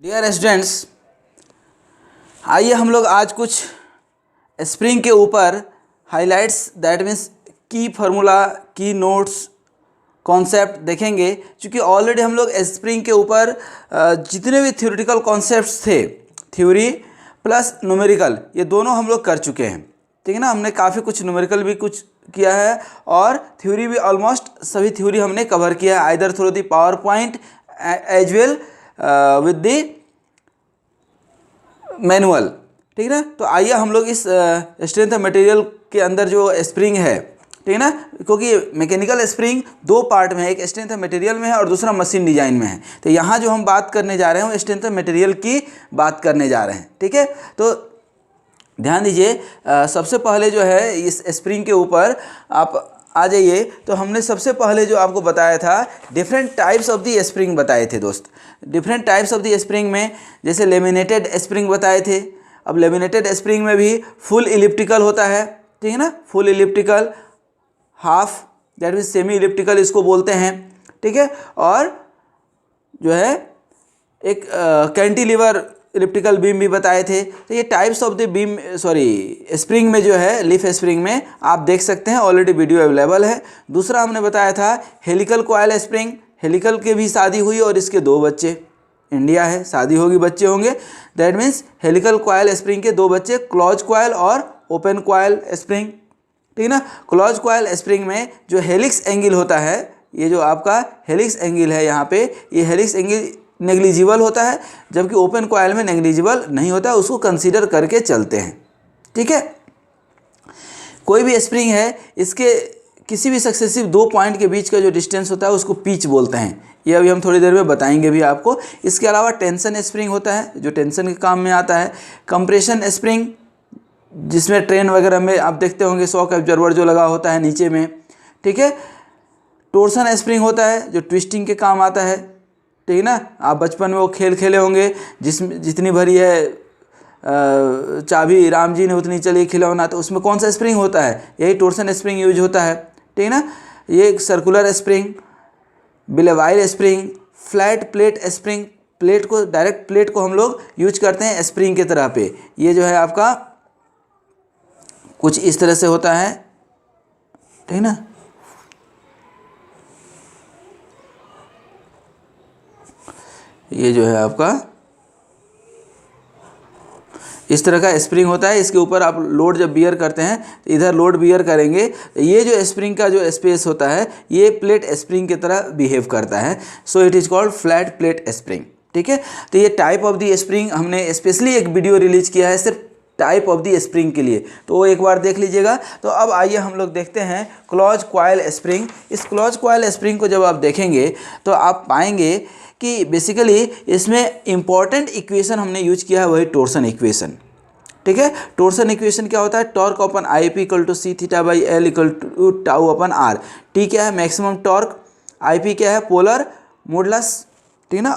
Dear students, आइए हम लोग आज कुछ स्प्रिंग के ऊपर हाइलाइट्स दैट मीन्स की फार्मूला की नोट्स कॉन्सेप्ट देखेंगे। क्योंकि ऑलरेडी हम लोग स्प्रिंग के ऊपर जितने भी थ्योरेटिकल कॉन्सेप्ट्स थे, थ्योरी प्लस न्यूमेरिकल, ये दोनों हम लोग कर चुके हैं। ठीक है ना, हमने काफ़ी कुछ न्यूमेरिकल भी कुछ किया है और थ्योरी भी ऑलमोस्ट सभी थ्योरी हमने कवर किया है, either through the power point as well with the manual. ठीक है ना, तो आइए हम लोग इस स्ट्रेंथ ऑफ मटेरियल के अंदर जो स्प्रिंग है, ठीक है ना, क्योंकि मैकेनिकल स्प्रिंग दो पार्ट में है, एक स्ट्रेंथ ऑफ मटेरियल में है और दूसरा मशीन डिजाइन में है। तो यहाँ जो हम बात करने जा रहे हैं वो स्ट्रेंथ ऑफ मटेरियल की बात करने जा रहे हैं। ठीक है, तो ध्यान दीजिए, सबसे पहले जो है इस स्प्रिंग के ऊपर आप आ जाइए। तो हमने सबसे पहले जो आपको बताया था different types of the spring बताए थे दोस्त। Different types of the spring में जैसे लेमिनेटेड स्प्रिंग बताए थे। अब लेमिनेटेड स्प्रिंग में भी फुल इलिप्टिकल होता है, ठीक है ना, full elliptical, half that means semi elliptical इसको बोलते हैं। ठीक है, और जो है एक कैंटिलीवर इलिप्टिकल बीम भी बताए थे। तो ये types of the beam spring में जो है, लीफ स्प्रिंग में आप देख सकते हैं, ऑलरेडी वीडियो अवेलेबल है। दूसरा हमने बताया था हेलिकल कॉयल स्प्रिंग। हेलिकल के भी शादी हुई और इसके दो बच्चे, इंडिया है, शादी होगी, बच्चे होंगे, that means helical coil spring के दो बच्चे, क्लोज कॉयल और ओपन कॉयल स्प्रिंग। ठीक है ना, क्लोज कॉयल स्प्रिंग में जो हेलिक्स एंगल होता है, ये जो आपका हेलिक्स एंगल है यहाँ पे, ये हेलिक्स एंगल नेग्लिजिबल होता है, जबकि ओपन कॉयल में नेग्लिजिबल नहीं होता, उसको कंसीडर करके चलते हैं। ठीक है, कोई भी स्प्रिंग है, इसके किसी भी सक्सेसिव दो पॉइंट के बीच का जो डिस्टेंस होता है उसको पिच बोलते हैं। ये अभी हम थोड़ी देर में बताएंगे भी आपको। इसके अलावा टेंशन स्प्रिंग होता है जो टेंशन के काम में आता है। कंप्रेशन स्प्रिंग जिसमें ट्रेन वगैरह में आप देखते होंगे शॉक एब्जॉर्बर जो लगा होता है नीचे में। ठीक है, टोर्सन स्प्रिंग होता है जो ट्विस्टिंग के काम आता है। ठीक है ना, आप बचपन में वो खेल खेले होंगे जिसमें जितनी भरी है चाबी राम जी ने उतनी चली खिलौना, तो उसमें कौन सा स्प्रिंग होता है, यही टोर्सन स्प्रिंग यूज होता है। ठीक है ना, ये circular spring, Belleville spring, flat plate spring, plate को डायरेक्ट प्लेट को हम लोग यूज करते हैं स्प्रिंग के तरह पे। ये जो है आपका कुछ इस तरह से होता है। ठीक है ना, ये जो है आपका इस तरह का स्प्रिंग होता है। इसके ऊपर आप लोड जब बियर करते हैं तो इधर लोड बियर करेंगे, तो ये जो स्प्रिंग का जो स्पेस होता है ये प्लेट स्प्रिंग की तरह बिहेव करता है। So it is called flat plate spring. ठीक है, तो ये टाइप ऑफ दी स्प्रिंग हमने स्पेशली एक वीडियो रिलीज किया है सिर्फ टाइप ऑफ दी स्प्रिंग के लिए, तो वो एक बार देख लीजिएगा। तो अब आइए हम लोग देखते हैं क्लोज कॉयल स्प्रिंग। इस क्लोज कॉयल स्प्रिंग को जब आप देखेंगे तो आप पाएंगे कि बेसिकली इसमें इंपॉर्टेंट इक्वेशन हमने यूज किया है वही टोर्सन इक्वेशन। ठीक है, टोर्सन इक्वेशन क्या होता है, torque upon I P equal to C theta by L equal to tau upon R. T क्या है, मैक्सिमम टॉर्क, आई पी क्या है, पोलर मॉडुलस। ठीक है ना,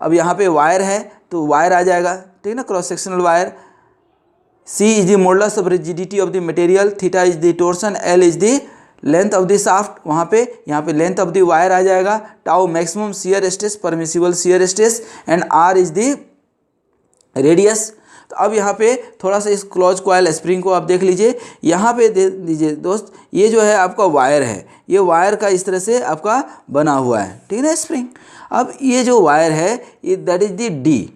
अब यहाँ पे वायर है तो वायर आ जाएगा, ठीक है ना, cross sectional wire. C is the modulus of rigidity of the material, theta is the torsion, L is the length of the shaft, वहाँ पे यहाँ पे लेंथ ऑफ द वायर आ जाएगा, tau maximum shear stress, permissible shear stress, and R is the radius. तो अब यहाँ पे थोड़ा सा इस क्लोज कॉयल स्प्रिंग को आप देख लीजिए। यहाँ पे देख लीजिए दोस्त, ये जो है आपका वायर है, ये वायर का इस तरह से आपका बना हुआ है। ठीक है ना स्प्रिंग। अब ये जो वायर है ये दैट इज द डी,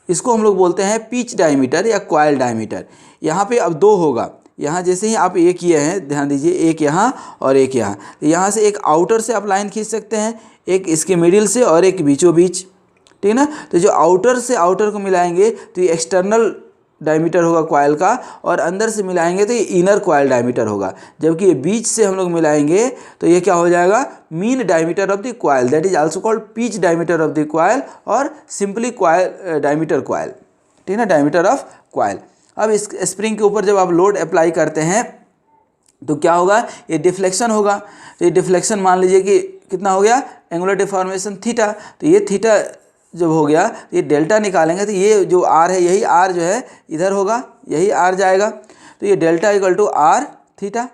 इसको हम लोग बोलते हैं पिच डायमीटर या कॉयल डायमीटर। यहाँ पे अब दो होगा, यहाँ जैसे ही आप एक किए हैं, ध्यान दीजिए, एक यहाँ और एक यहाँ, तो यहाँ से एक आउटर से आप लाइन खींच सकते हैं, एक इसके मिडिल से और एक बीचों बीच। ठीक है ना, तो जो आउटर से आउटर को मिलाएंगे तो ये एक्सटर्नल डायमीटर होगा कॉयल का, और अंदर से मिलाएंगे तो ये इनर कॉयल डायमीटर होगा, जबकि ये बीच से हम लोग मिलाएंगे तो ये क्या हो जाएगा, mean diameter of the coil, that is also called pitch diameter of the coil और सिंपली कॉयल डायमीटर कॉयल। ठीक है ना, डायमीटर ऑफ कॉयल। अब इस स्प्रिंग के ऊपर जब आप लोड अप्लाई करते हैं तो क्या होगा, ये डिफ्लेक्शन होगा। तो ये डिफ्लेक्शन मान लीजिए कि कितना हो गया, एंगुलर डिफॉर्मेशन थीटा। तो ये थीटा जब हो गया ये डेल्टा निकालेंगे तो ये जो आर है, यही आर जो है इधर होगा, यही आर जाएगा, तो ये delta equal to R theta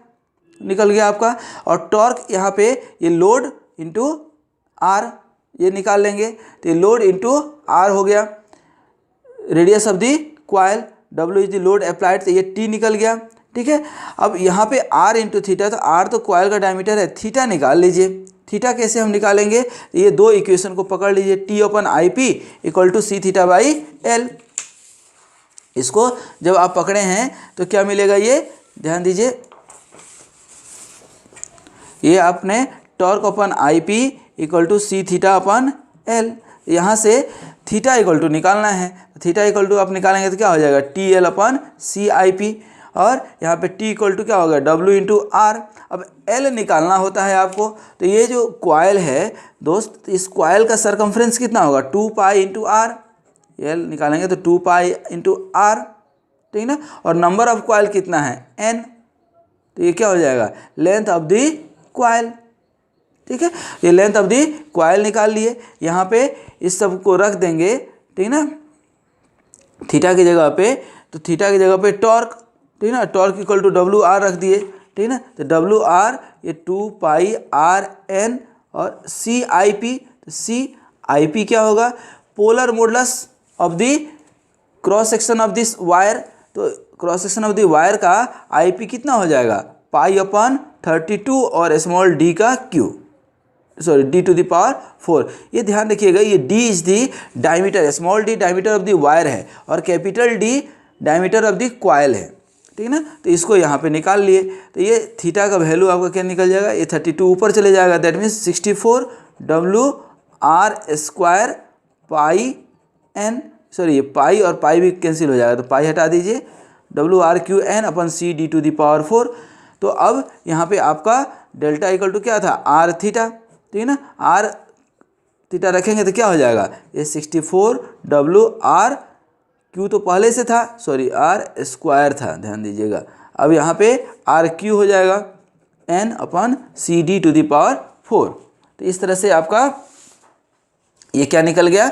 निकल गया आपका। और टॉर्क यहाँ पे ये लोड इंटू आर, ये निकाल लेंगे तो ये लोड इंटू आर हो गया, radius of the coil, W is the load applied, तो ये टी निकल गया। ठीक है, अब यहाँ पे आर इंटू थीटा, तो आर तो क्वाइल का डायमीटर है, थीटा निकाल लीजिए। थीटा कैसे हम निकालेंगे, ये दो इक्वेशन को पकड़ लीजिए, T upon I P equal to C theta by L. इसको जब आप पकड़े हैं तो क्या मिलेगा, ये ध्यान दीजिए, ये आपने torque upon I P equal to C theta upon L, यहाँ से थीटा इक्वल टू निकालना है, थीटा इक्वल टू आप निकालेंगे तो क्या हो जाएगा, T L upon C I P, और यहाँ पे टी इक्वल टू क्या होगा, डब्ल्यू इंटू आर। अब एल निकालना होता है आपको, तो ये जो क्वाइल है दोस्त, इस क्वाइल का सरकमफ्रेंस कितना होगा, 2 पाई इंटू आर, एल निकालेंगे तो 2 पाई इंटू आर, ठीक ना, और नंबर ऑफ क्वाइल कितना है, एन, तो ये क्या हो जाएगा, लेंथ ऑफ दी क्वाइल। ठीक है, ये लेंथ ऑफ दी क्वाइल निकाल लिए, यहाँ पे इस सब को रख देंगे, ठीक ना, थीटा की जगह पे, तो थीटा की जगह पे टॉर्क, ठीक ना, torque equal to W R रख दिए, ठीक ना, तो डब्ल्यू आर ये 2 पाई आर एन, और सी आई पी, तो सी आई पी क्या होगा, polar modulus of the cross section of this wire, तो cross section of the wire का आई पी कितना हो जाएगा, पाई अपन 32 और स्मॉल डी का cube, sorry D to the power 4। ये ध्यान रखिएगा, ये D is the diameter, small D diameter of the wire है, और capital D diameter of the coil है, ठीक है ना, तो इसको यहाँ पे निकाल लिए, तो ये थीटा का वैल्यू आपका क्या निकल जाएगा, ये 32 ऊपर चले जाएगा, that means 64 W R square pi N, sorry ये पाई और पाई भी कैंसिल हो जाएगा, तो पाई हटा दीजिए, W R cube N upon C D to the power 4। तो अब यहाँ पे आपका डेल्टा इक्वल टू क्या था, आर थीटा, ठीक है ना, आर थीटा रखेंगे तो क्या हो जाएगा, ये 64 डब्ल्यू आर क्यू तो पहले से था, सॉरी आर स्क्वायर था, ध्यान दीजिएगा, अब यहाँ पे आर क्यू हो जाएगा N upon C D to the power 4। तो इस तरह से आपका ये क्या निकल गया,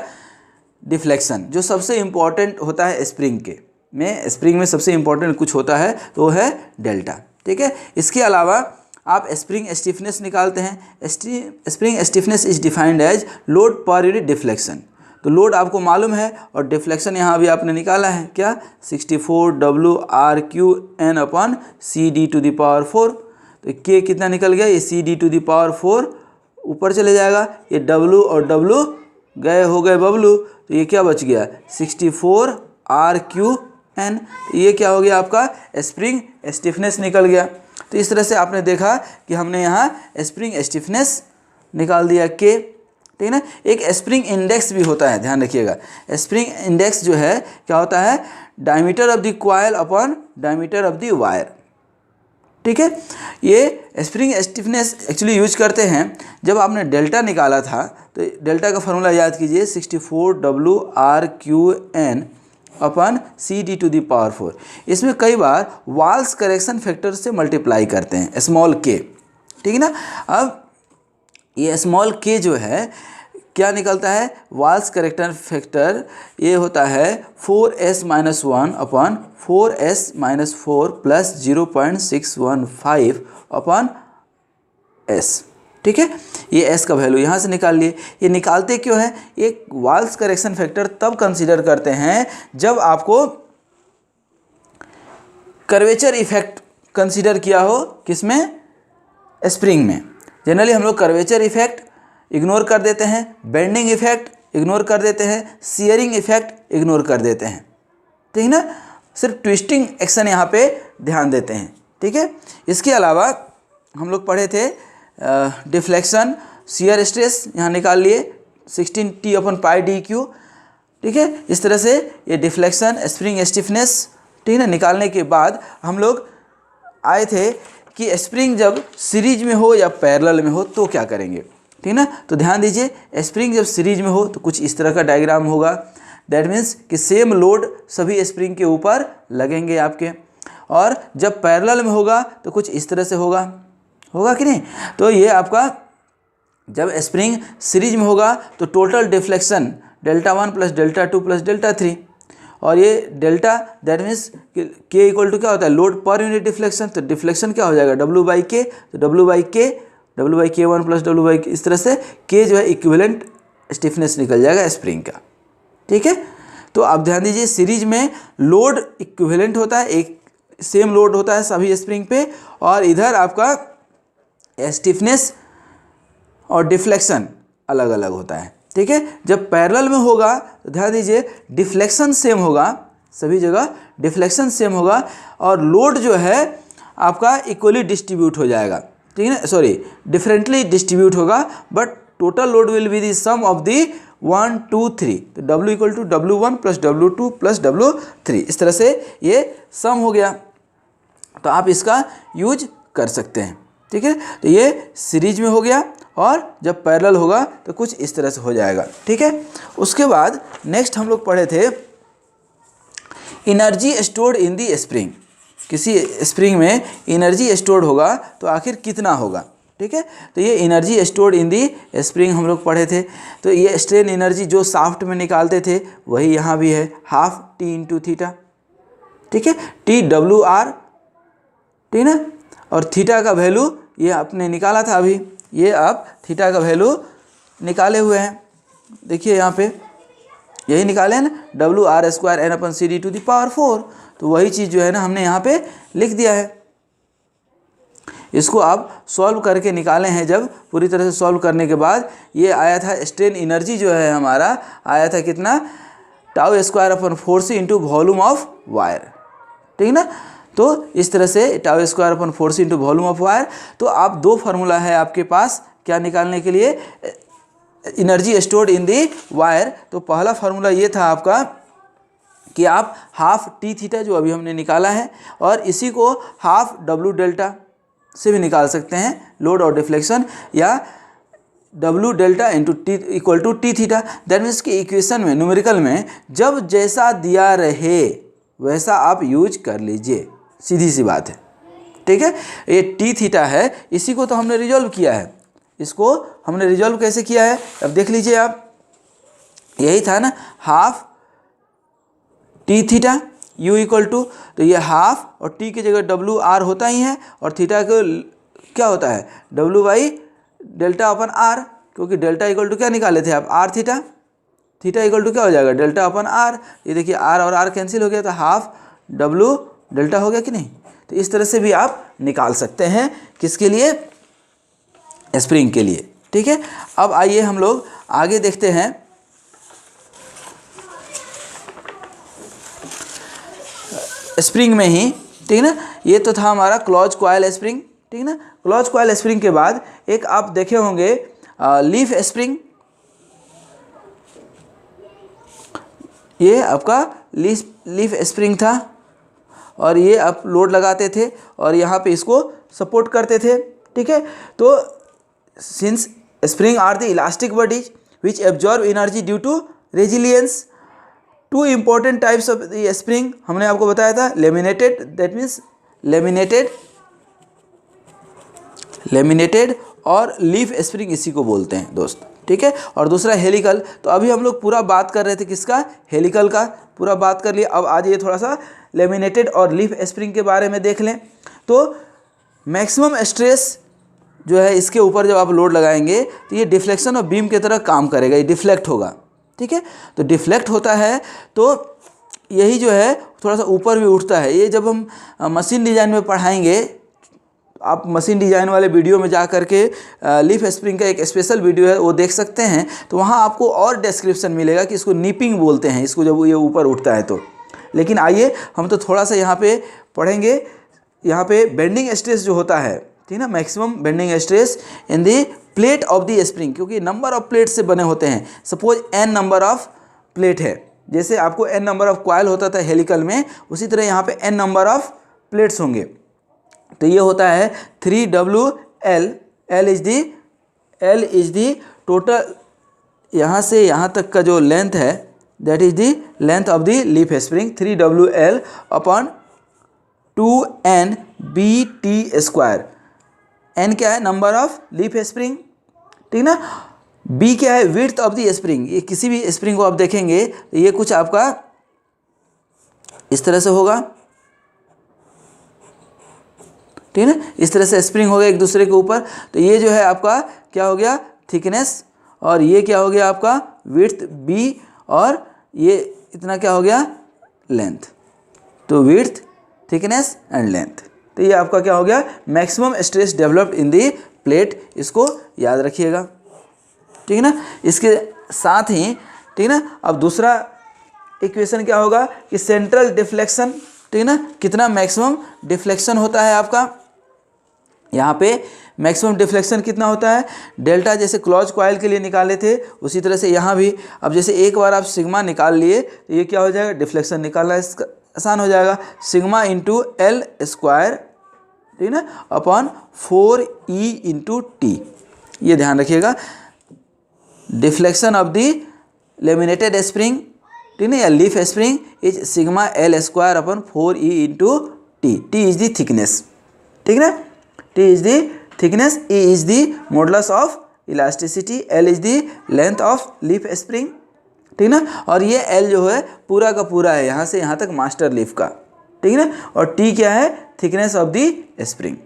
डिफ्लेक्शन, जो सबसे इम्पॉर्टेंट होता है स्प्रिंग के में, स्प्रिंग में सबसे इम्पॉर्टेंट कुछ होता है तो वो है डेल्टा। ठीक है, इसके अलावा आप स्प्रिंग स्टिफनेस निकालते हैं, spring stiffness is defined as load per unit deflection, तो लोड आपको मालूम है और डिफ्लेक्शन यहाँ अभी आपने निकाला है क्या, 64 W R cube N upon C D to the power 4, तो के कितना निकल गया, ये C D to the power 4 ऊपर चले जाएगा, ये डब्ल्यू और डब्ल्यू गए हो गए बबलू, तो ये क्या बच गया, 64 आर क्यू एन, ये क्या हो गया आपका स्प्रिंग स्टिफनेस निकल गया। तो इस तरह से आपने देखा कि हमने यहाँ स्प्रिंग स्टिफनेस निकाल दिया के, ठीक है ना। एक स्प्रिंग इंडेक्स भी होता है, ध्यान रखिएगा, स्प्रिंग इंडेक्स जो है क्या होता है, diameter of the coil upon diameter of the wire. ठीक है, ये स्प्रिंग स्टिफनेस एक्चुअली यूज करते हैं जब आपने डेल्टा निकाला था, तो डेल्टा का फॉर्मूला याद कीजिए, 64 W R cube N upon C D to the power 4। इसमें कई बार वाल्स करेक्शन फैक्टर से मल्टीप्लाई करते हैं, स्मॉल के, ठीक है ना। अब ये स्मॉल के जो है क्या निकलता है, वाल्स करेक्शन फैक्टर ये होता है 4s माइनस 1 अपन 4s माइनस 4 प्लस 0.615 अपन s। ठीक है, ये s का वैल्यू यहाँ से निकाल लिए। ये निकालते क्यों हैं, एक वाल्स करेक्शन फैक्टर तब कंसीडर करते हैं जब आपको कर्वेचर इफेक्ट कंसीडर किया हो, किसमें, स्प्रिंग में। जनरली हम लोग कर्वेचर इफेक्ट इग्नोर कर देते हैं, बेंडिंग इफेक्ट इग्नोर कर देते हैं, शियरिंग इफेक्ट इग्नोर कर देते हैं, ठीक है ना, सिर्फ ट्विस्टिंग एक्शन यहाँ पे ध्यान देते हैं। ठीक है, इसके अलावा हम लोग पढ़े थे डिफ्लेक्शन, शियर स्ट्रेस यहाँ निकाल लिए 16t अपन पाई डी क्यू। ठीक है, इस तरह से ये डिफ्लेक्शन, स्प्रिंग स्टिफनेस, ठीक है ना, निकालने के बाद हम लोग आए थे कि स्प्रिंग जब सीरीज में हो या पैरेलल में हो तो क्या करेंगे, ठीक है ना। तो ध्यान दीजिए, स्प्रिंग जब सीरीज में हो तो कुछ इस तरह का डायग्राम होगा, दैट मीन्स कि सेम लोड सभी स्प्रिंग के ऊपर लगेंगे आपके, और जब पैरेलल में होगा तो कुछ इस तरह से होगा कि नहीं। तो ये आपका जब स्प्रिंग सीरीज में होगा तो total deflection delta 1 plus delta 2 plus delta 3, और ये डेल्टा दैट मीन्स के इक्वल टू क्या होता है, लोड पर यूनिट डिफ्लेक्शन, तो डिफ्लेक्शन क्या हो जाएगा, डब्ल्यू बाई के, तो डब्ल्यू बाई के 1 प्लस डब्ल्यू बाई के, इस तरह से के जो है इक्विवेलेंट स्टिफनेस निकल जाएगा स्प्रिंग का। ठीक है, तो आप ध्यान दीजिए सीरीज में लोड इक्विवेलेंट होता है, एक सेम लोड होता है सभी स्प्रिंग पे, और इधर आपका स्टिफनेस और डिफ्लेक्शन अलग अलग होता है। ठीक है, जब पैरेलल में होगा तो ध्यान दीजिए डिफ्लेक्शन सेम होगा, सभी जगह डिफ्लेक्शन सेम होगा, और लोड जो है आपका इक्वली डिस्ट्रीब्यूट हो जाएगा। ठीक है ना, सॉरी डिफरेंटली डिस्ट्रीब्यूट होगा, but total load will be the sum of the 1 2 3, तो W equal to W1 plus W2 plus W3, इस तरह से ये सम हो गया, तो आप इसका यूज कर सकते हैं। ठीक है, तो ये सीरीज में हो गया, और जब पैरेलल होगा तो कुछ इस तरह से हो जाएगा। ठीक है, उसके बाद नेक्स्ट हम लोग पढ़े थे energy stored in the spring. किसी स्प्रिंग में एनर्जी स्टोर्ड होगा तो आखिर कितना होगा। ठीक है, तो ये energy stored in the spring हम लोग पढ़े थे। तो ये स्ट्रेन एनर्जी जो शाफ्ट में निकालते थे वही यहाँ भी है, हाफ टी इंटू थीटा। ठीक है, टी डब्ल्यू आर, ठीक है ना, और थीटा का वैल्यू ये आपने निकाला था अभी, ये आप थीटा का वैल्यू निकाले हुए हैं, देखिए यहाँ पे यही निकाले हैं ना, W R square N upon C D to the power 4, तो वही चीज़ जो है ना हमने यहाँ पे लिख दिया है। इसको आप सॉल्व करके निकाले हैं, जब पूरी तरह से सॉल्व करने के बाद ये आया था स्ट्रेन एनर्जी जो है हमारा आया था कितना, tau square upon 4c into volume of wire. ठीक है ना, तो इस तरह से tau square upon 4c into volume of wire. तो आप दो फार्मूला है आपके पास क्या निकालने के लिए, energy stored in the wire. तो पहला फार्मूला ये था आपका कि आप हाफ टी थीटा जो अभी हमने निकाला है, और इसी को हाफ डब्ल्यू डेल्टा से भी निकाल सकते हैं, लोड और डिफ्लेक्शन, या W delta into T equal to T theta. That means कि इक्वेशन में न्यूमेरिकल में जब जैसा दिया रहे वैसा आप यूज कर लीजिए, सीधी सी बात है। ठीक है, ये टी थीटा है, इसी को तो हमने रिजॉल्व किया है। इसको हमने रिजॉल्व कैसे किया है, अब देख लीजिए आप, यही था ना half T theta U equal to, तो ये हाफ और टी की जगह डब्ल्यू आर होता ही है, और थीटा को क्या होता है W by delta upon R, क्योंकि डेल्टा इक्वल टू क्या निकाले थे आप, R theta, theta equal to क्या हो जाएगा डेल्टा अपन आर। ये देखिए आर और आर कैंसिल हो गया, तो हाफ डब्ल्यू डेल्टा हो गया कि नहीं। तो इस तरह से भी आप निकाल सकते हैं, किसके लिए, स्प्रिंग के लिए। ठीक है, अब आइए हम लोग आगे देखते हैं। स्प्रिंग में ही, ठीक है ना, ये तो था हमारा क्लॉज कॉइल स्प्रिंग। ठीक है ना, क्लॉज कॉइल स्प्रिंग के बाद एक आप देखे होंगे लीफ स्प्रिंग। ये आपका लीफ स्प्रिंग था, और ये आप लोड लगाते थे और यहाँ पे इसको सपोर्ट करते थे। ठीक है, तो since spring are the elastic bodies which absorb energy due to resilience, two important types of the spring हमने आपको बताया था, लेमिनेटेड, दैट मीन्स लेमिनेटेड और लीफ स्प्रिंग इसी को बोलते हैं दोस्त। ठीक है, और दूसरा हेलिकल। तो अभी हम लोग पूरा बात कर रहे थे किसका, हेलिकल का पूरा बात कर लिया। अब आज ये थोड़ा सा लेमिनेटेड और लीफ स्प्रिंग के बारे में देख लें। तो मैक्सिमम स्ट्रेस जो है इसके ऊपर जब आप लोड लगाएंगे तो ये डिफ्लेक्शन और बीम की तरह काम करेगा, ये डिफ्लेक्ट होगा। ठीक है, तो डिफ्लेक्ट होता है तो यही जो है थोड़ा सा ऊपर भी उठता है। ये जब हम मशीन डिज़ाइन में पढ़ाएंगे, आप मशीन डिज़ाइन वाले वीडियो में जा करके लीफ स्प्रिंग का एक स्पेशल वीडियो है वो देख सकते हैं, तो वहाँ आपको और डिस्क्रिप्शन मिलेगा कि इसको नीपिंग बोलते हैं, इसको जब ये ऊपर उठता है तो। लेकिन आइए हम तो थोड़ा सा यहाँ पे पढ़ेंगे, यहाँ पे बेंडिंग स्ट्रेस जो होता है, ठीक है ना, maximum bending stress in the plate of the spring, क्योंकि नंबर ऑफ प्लेट से बने होते हैं। Suppose n number of plate है, जैसे आपको n नंबर ऑफ कॉइल होता था हेलिकल में, उसी तरह यहाँ पे n नंबर ऑफ प्लेट्स होंगे। तो ये होता है 3WL, L is the total यहाँ से यहाँ तक का जो लेंथ है, that is the length of the leaf spring, 3WL upon 2NBT square. N क्या है, नंबर ऑफ लीफ स्प्रिंग, ठीक ना। B क्या है, विड्थ ऑफ दी स्प्रिंग। ये किसी भी स्प्रिंग को आप देखेंगे तो ये कुछ आपका इस तरह से होगा, ठीक है ना, इस तरह से स्प्रिंग हो गया एक दूसरे के ऊपर। तो ये जो है आपका क्या हो गया, थिकनेस, और ये क्या हो गया आपका विड्थ b, और ये इतना क्या हो गया लेंथ। तो विड्थ, थिकनेस एंड लेंथ। तो ये आपका क्या हो गया maximum stress developed in the plate, इसको याद रखिएगा, ठीक है ना। इसके साथ ही ठीक है ना, अब दूसरा इक्वेशन क्या होगा कि सेंट्रल डिफ्लेक्शन, ठीक है ना, कितना मैक्सिमम डिफ्लेक्शन होता है आपका, यहाँ पे मैक्सिमम डिफ्लेक्शन कितना होता है, डेल्टा जैसे क्लॉज कॉइल के लिए निकाले थे उसी तरह से यहाँ भी। अब जैसे एक बार आप सिग्मा निकाल लिए तो ये क्या हो जाएगा, डिफ्लेक्शन निकालना इसका आसान हो जाएगा, सिग्मा इंटू एल स्क्वायर, ठीक है ना, अपॉन 4e इंटू टी। ये ध्यान रखिएगा, deflection of the laminated spring, ठीक है, या leaf spring is sigma L square upon 4e into T. T is the thickness, ठीक है ना, T is the thickness, E is the modulus of elasticity, L is the length of leaf spring, ठीक ना। और ये L जो है पूरा का पूरा है यहाँ से यहाँ तक मास्टर लीफ का, ठीक है ना, और T क्या है थिकनेस ऑफ दी स्प्रिंग।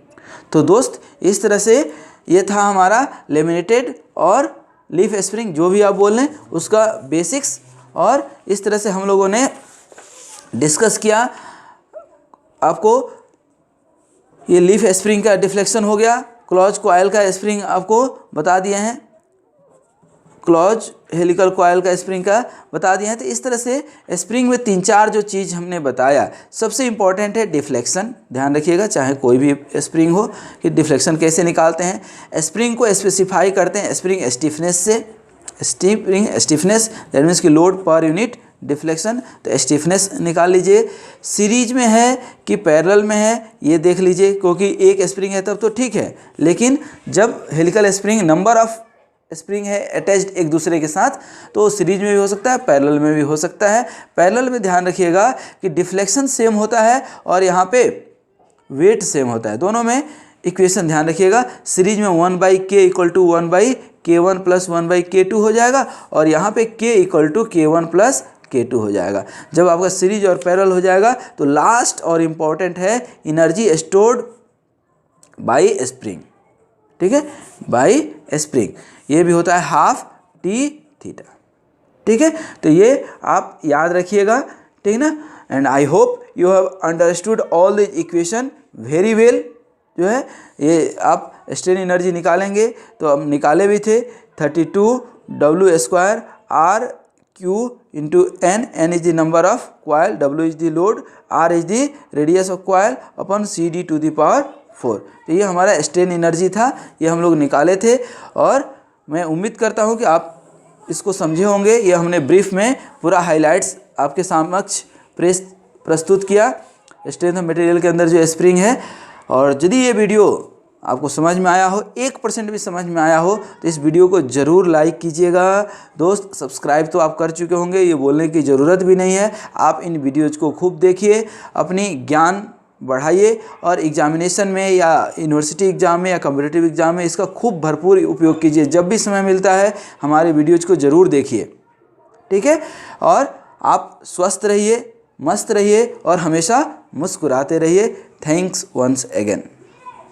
तो दोस्त इस तरह से ये था हमारा लेमिनेटेड और लीफ स्प्रिंग, जो भी आप बोल लें उसका बेसिक्स, और इस तरह से हम लोगों ने डिस्कस किया। आपको ये लीफ स्प्रिंग का डिफ्लेक्शन हो गया, क्लॉज कॉइल का स्प्रिंग आपको बता दिए हैं, क्लॉज हेलिकल कॉइल का स्प्रिंग का बता दिए हैं। तो इस तरह से स्प्रिंग में 3-4 जो चीज़ हमने बताया, सबसे इम्पॉर्टेंट है डिफ्लेक्शन। ध्यान रखिएगा चाहे कोई भी स्प्रिंग हो कि डिफ्लेक्शन कैसे निकालते हैं। स्प्रिंग को स्पेसिफाई करते हैं स्प्रिंग स्टिफनेस से, स्प्रिंग स्टिफनेस दैट मीन्स कि लोड पर यूनिट डिफ्लेक्शन। तो स्टिफनेस निकाल लीजिए, सीरीज में है कि पैरेलल में है ये देख लीजिए, क्योंकि एक स्प्रिंग है तब तो ठीक है, लेकिन जब helical spring number of spring है अटैच्ड एक दूसरे के साथ, तो सीरीज में भी हो सकता है, पैरेलल में भी हो सकता है। पैरेलल में ध्यान रखिएगा कि डिफ्लेक्शन सेम होता है और यहाँ पे वेट सेम होता है, दोनों में इक्वेशन ध्यान रखिएगा। सीरीज में 1/k equal to 1/k1 plus 1/k2 हो जाएगा, और यहाँ पे k equal to k1 plus k2 हो जाएगा। जब आपका सीरीज और पैरेलल हो जाएगा तो लास्ट और इम्पॉर्टेंट है एनर्जी स्टोर्ड बाय स्प्रिंग, ठीक है, बाय स्प्रिंग। ये भी होता है हाफ टी थीटा, ठीक है। तो ये आप याद रखिएगा, ठीक है ना। And I hope you have understood all the equation very well. जो है ये आप स्ट्रेन एनर्जी निकालेंगे तो हम निकाले भी थे, 32W² R Q into N, N is the number of coil, W is the load, R is the radius of coil upon CD to the power 4। तो ये हमारा स्ट्रेन एनर्जी था, ये हम लोग निकाले थे, और मैं उम्मीद करता हूँ कि आप इसको समझे होंगे। ये हमने ब्रीफ में पूरा हाइलाइट्स आपके समक्ष प्रस्तुत किया स्ट्रेंथ ऑफ मटेरियल के अंदर जो स्प्रिंग है। और यदि ये वीडियो आपको समझ में आया हो, 1% भी समझ में आया हो, तो इस वीडियो को ज़रूर लाइक कीजिएगा। दोस्त सब्सक्राइब तो आप कर चुके होंगे, ये बोलने की ज़रूरत भी नहीं है। आप इन वीडियोज़ को खूब देखिए, अपनी ज्ञान बढ़ाइए, और एग्जामिनेशन में या यूनिवर्सिटी एग्ज़ाम में या कॉम्पिटिटिव एग्ज़ाम में इसका खूब भरपूर उपयोग कीजिए। जब भी समय मिलता है हमारे वीडियोज़ को ज़रूर देखिए, ठीक है। और आप स्वस्थ रहिए, मस्त रहिए और हमेशा मुस्कुराते रहिए। Thanks once again.